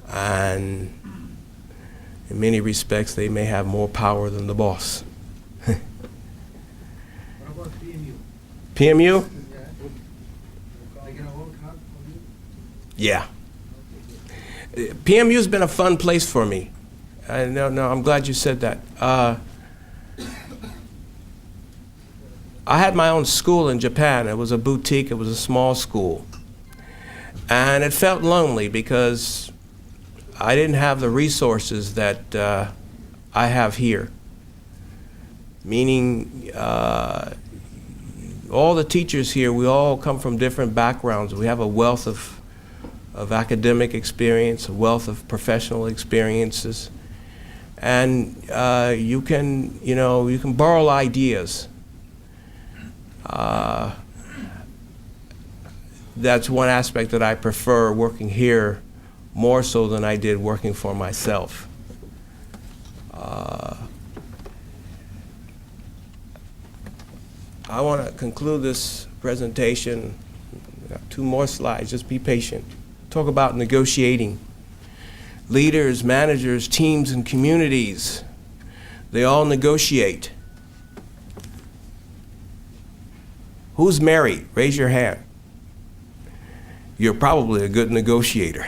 And in many respects, they may have more power than the boss. What about PMU? PMU? They gonna work hard for you? Yeah. PMU's been a fun place for me. No, I'm glad you said that. I had my own school in Japan. It was a boutique. It was a small school. And it felt lonely because I didn't have the resources that I have here. Meaning, all the teachers here, we all come from different backgrounds. We have a wealth of academic experience, a wealth of professional experiences. And you can borrow ideas. That's one aspect that I prefer working here more so than I did working for myself. I want to conclude this presentation. I've got 2 more slides, just be patient. Talk about negotiating. Leaders, managers, teams, and communities, they all negotiate. Who's married? Raise your hand. You're probably a good negotiator.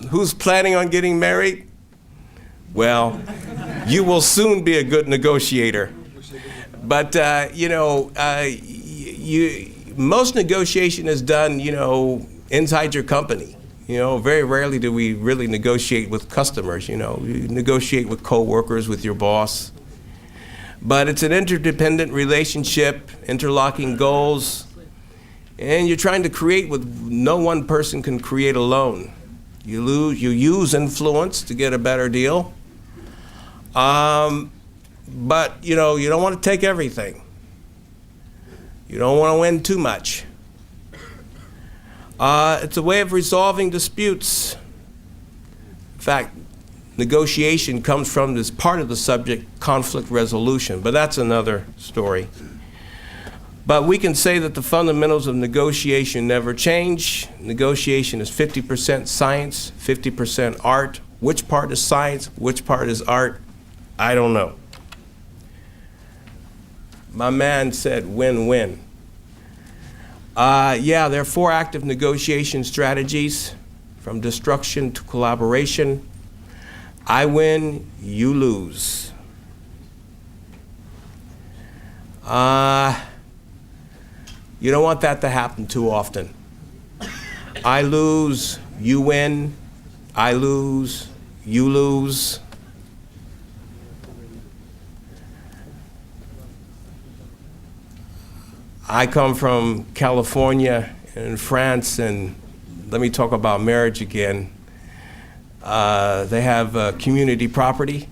Who's planning on getting married? Well, you will soon be a good negotiator. But, most negotiation is done, inside your company. Very rarely do we really negotiate with customers. You negotiate with coworkers, with your boss. But it's an interdependent relationship, interlocking goals, and you're trying to create what no one person can create alone. You use influence to get a better deal. But you don't want to take everything. You don't want to win too much. It's a way of resolving disputes. In fact, negotiation comes from this part of the subject, conflict resolution, but that's another story. But we can say that the fundamentals of negotiation never change. Negotiation is 50% science, 50% art. Which part is science, which part is art? I don't know. My man said win-win. There are 4 active negotiation strategies, from destruction to collaboration. I win, you lose. You don't want that to happen too often. I lose, you win. I lose, you lose. I come from California and France, and let me talk about marriage again. They have community property,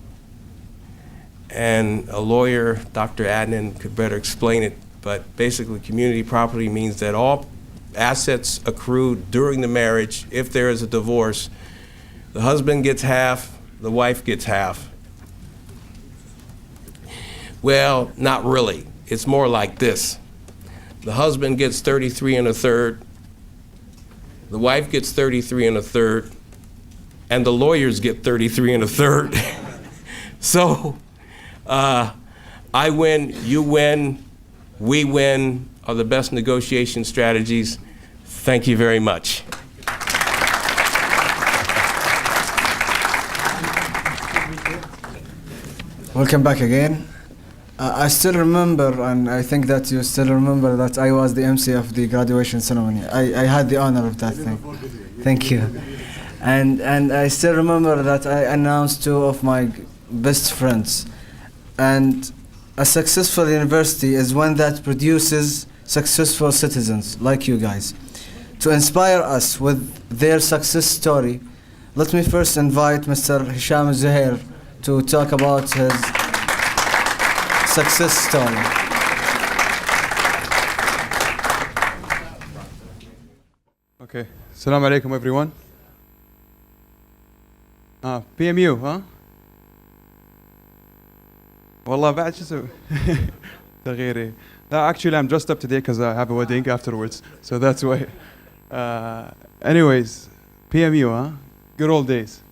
and a lawyer, Dr. Adnan, could better explain it, but basically community property means that all assets accrued during the marriage, if there is a divorce, the husband gets half, the wife gets half. Well, not really. It's more like this. The husband gets 33 1/3, the wife gets 33 1/3, and the lawyers get 33 1/3. So, I win, you win, we win are the best negotiation strategies. Thank you very much. Welcome back again. I still remember, and I think that you still remember, that I was the MC of the graduation ceremony. I had the honor of that thing. Thank you. And I still remember that I announced 2 of my best friends. And a successful university is one that produces successful citizens like you guys. To inspire us with their success story, let me first invite Mr. Hisham Zuhair to talk about his success story. Okay. Assalamu alaikum, everyone. PMU, huh? والله بعد شو اسوي؟ تغييري. No, actually I'm dressed up today because I have a wedding afterwards, so that's why. Anyways, PMU, huh? Good old days.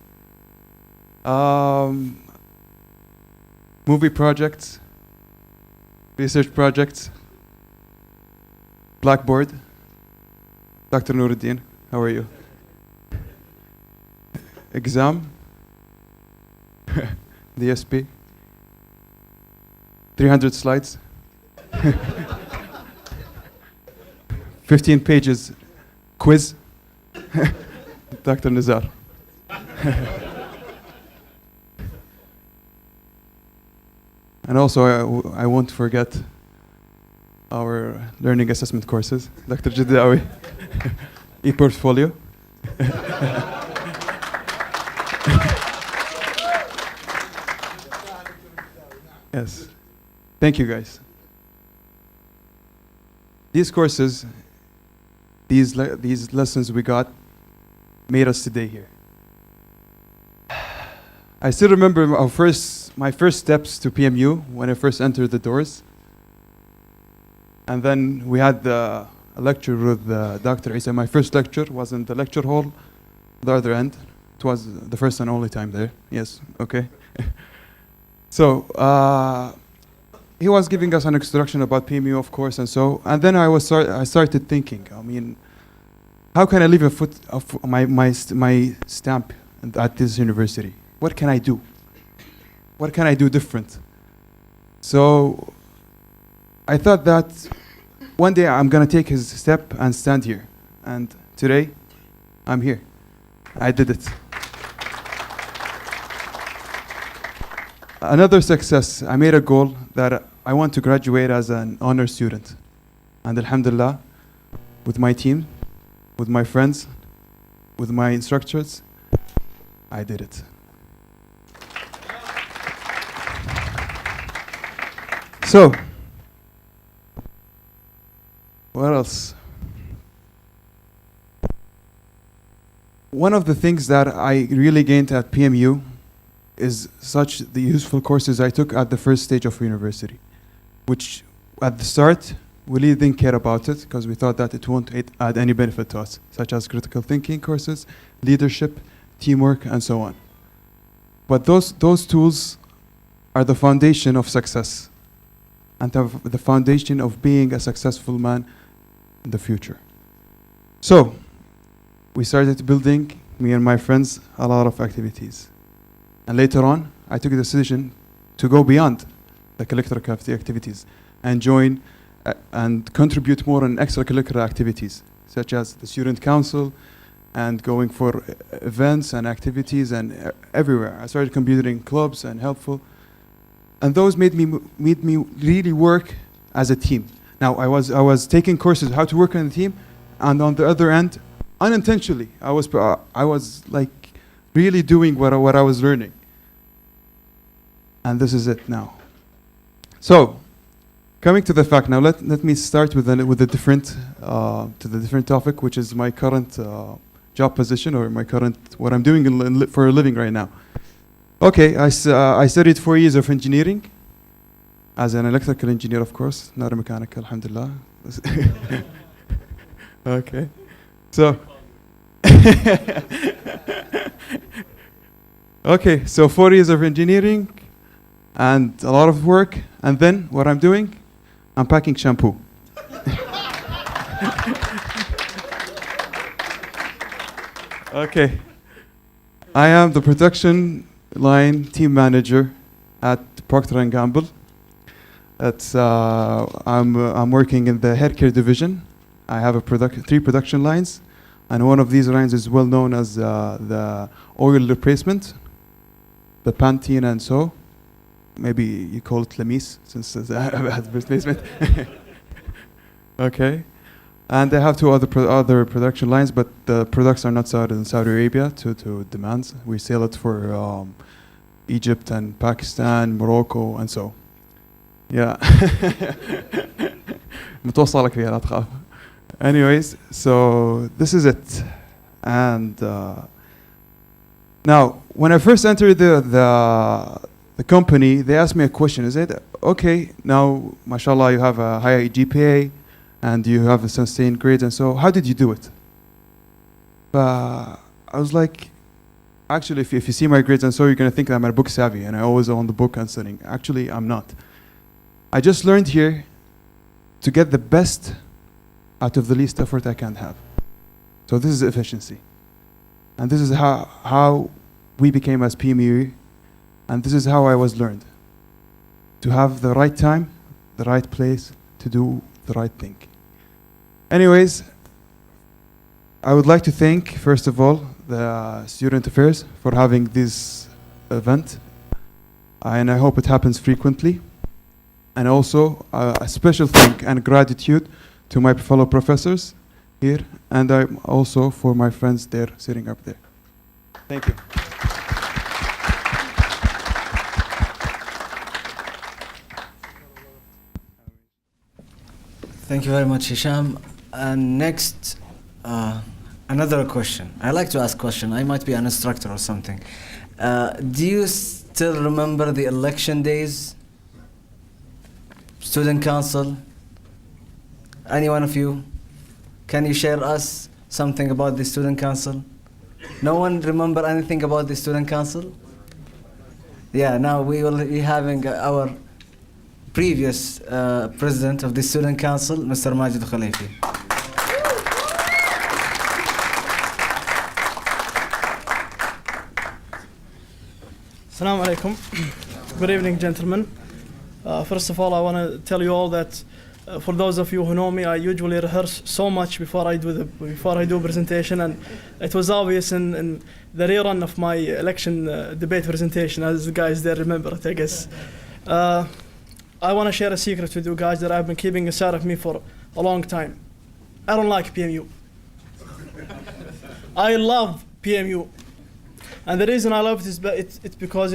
Movie projects, research projects, Blackboard. Dr. Nuruddin, how are you? Exam, DSP, 300 slides, 15 pages quiz, Dr. Nizar. And also, I won't forget our learning assessment courses, Dr. Jiddawi, e-portfolio. Yes. Thank you, guys. These courses, these lessons we got made us today here. I still remember my first steps to PMU when I first entered the doors. And then we had a lecture with Dr. Isa. My first lecture was in the lecture hall, the other end. It was the first and only time there. Yes, okay. So he was giving us an introduction about PMU, of course, and then I started thinking. I mean, how can I leave my stamp at this university? What can I do? What can I do different? So I thought that one day I'm gonna take his step and stand here. And today, I'm here. I did it. Another success, I made a goal that I want to graduate as an honor student. And alhamdulillah, with my team, with my friends, with my instructors, I did it. So, what else? One of the things that I really gained at PMU is the useful courses I took at the first stage of university, which at the start we really didn't care about it because we thought that it won't add any benefit to us, such as critical thinking courses, leadership, teamwork, and so on. But those tools are the foundation of success and the foundation of being a successful man in the future. So we started building, me and my friends, a lot of activities. And later on, I took a decision to go beyond the curricular activities and join and contribute more on extracurricular activities, such as the student council and going for events and activities and everywhere. I started contributing clubs and helpful. And those made me really work as a team. Now, I was taking courses how to work on a team, and on the other end, unintentionally, I was like really doing what I was learning. And this is it now. So, coming to the fact now, let me start with the different topic, which is my current job position or what I'm doing for a living right now. Okay, I studied 4 years of engineering as an electrical engineer, of course, not a mechanical, alhamdulillah. Okay, so okay, so 4 years of engineering and a lot of work, and then what I'm doing, I'm packing shampoo. Okay, I am the production line team manager at Procter & Gamble. I'm working in the hair care division. I have 3 production lines, and one of these lines is well known as the oil replacement, the Pantene and so. Maybe you call it Lamis, since it's a replacement. Okay. And I have 2 other production lines, but the products are not sold in Saudi Arabia to demands. We sell it for Egypt and Pakistan, Morocco, and so. Yeah. متوصلك فيها لا تخاف. Anyways, so this is it. And now, when I first entered the company, they asked me a question. Is it okay, now, mashallah, you have a higher GPA and you have a sustained grades, and so how did you do it? I was like, actually, if you see my grades and so, you're going to think that I'm a book savvy and I always on the book and studying. Actually, I'm not. I just learned here to get the best out of the least effort I can have. So this is efficiency. And this is how we became as PMU, and this is how I was learned. To have the right time, the right place, to do the right thing. Anyways, I would like to thank, first of all, the Student Affairs for having this event. And I hope it happens frequently. And also a special thank and gratitude to my fellow professors here, and also for my friends there sitting up there. Thank you. Thank you very much, Hisham. And next, another question. I like to ask question. I might be an instructor or something. Do you still remember the election days? Student council? Any one of you? Can you share us something about the student council? No one remember anything about the student council? Yeah, now we will be having our previous president of the student council, Mr. Majid Khalifi. Assalamu alaikum. Good evening, gentlemen. First of all, I want to tell you all that for those of you who know me, I usually rehearse so much before I do a presentation, and it was obvious in the rerun of my election debate presentation, as the guys there remember it, I guess. I want to share a secret with you guys that I've been keeping inside of me for a long time. I don't like PMU. I love PMU, and the reason I love it is it's because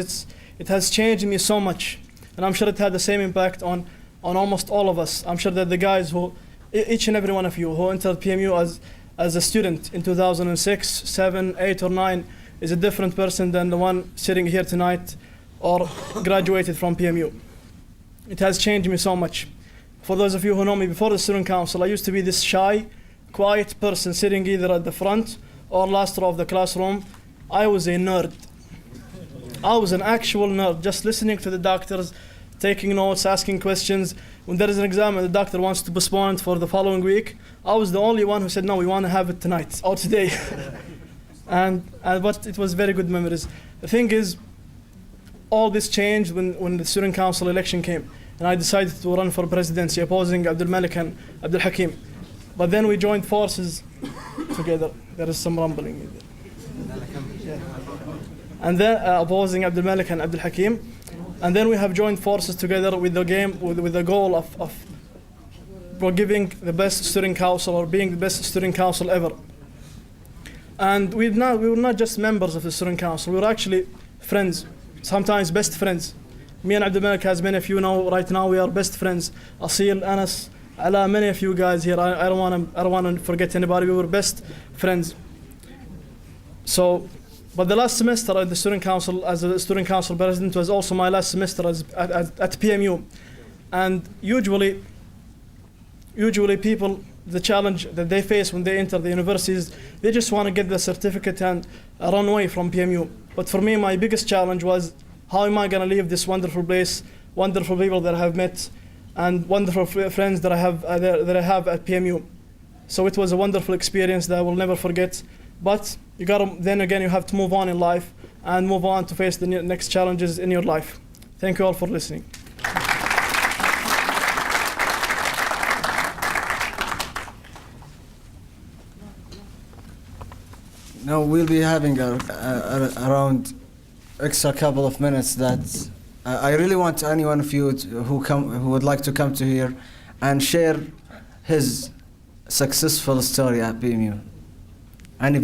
it has changed me so much, and I'm sure it had the same impact on almost all of us. I'm sure that the guys who, each and every one of you who entered PMU as a student in 2006, 7, 8, or 9 is a different person than the one sitting here tonight or graduated from PMU. It has changed me so much. For those of you who know me before the student council, I used to be this shy, quiet person sitting either at the front or last row of the classroom. I was a nerd. I was an actual nerd, just listening to the doctors, taking notes, asking questions. When there is an exam and the doctor wants to postpone it for the following week, I was the only one who said, no, we want to have it tonight or today. But it was very good memories. The thing is, all this changed when the student council election came, and I decided to run for presidency, opposing Abdul Malik and Abdul Hakim. But then we joined forces together. There is some rumbling in there. Yeah. And then opposing Abdul Malik and Abdul Hakim. And then we have joined forces together with the goal of giving the best student council, or being the best student council ever. And we were not just members of the student council, we were actually friends, sometimes best friends. Me and Abdul Malik, as many of you know, right now we are best friends. Asil, Anas, Ala, many of you guys here, I don't want to forget anybody, we were best friends. So, but the last semester at the student council, as a student council president, was also my last semester at PMU. And usually people, the challenge that they face when they enter the universities, they just want to get the certificate and run away from PMU. But for me, my biggest challenge was, how am I going to leave this wonderful place, wonderful people that I have met, and wonderful friends that I have at PMU. So it was a wonderful experience that I will never forget. But then again, you have to move on in life and move on to face the next challenges in your life. Thank you all for listening. Now we'll be having around extra couple of minutes that I really want any one of you who would like to come to here and share his successful story at PMU. Any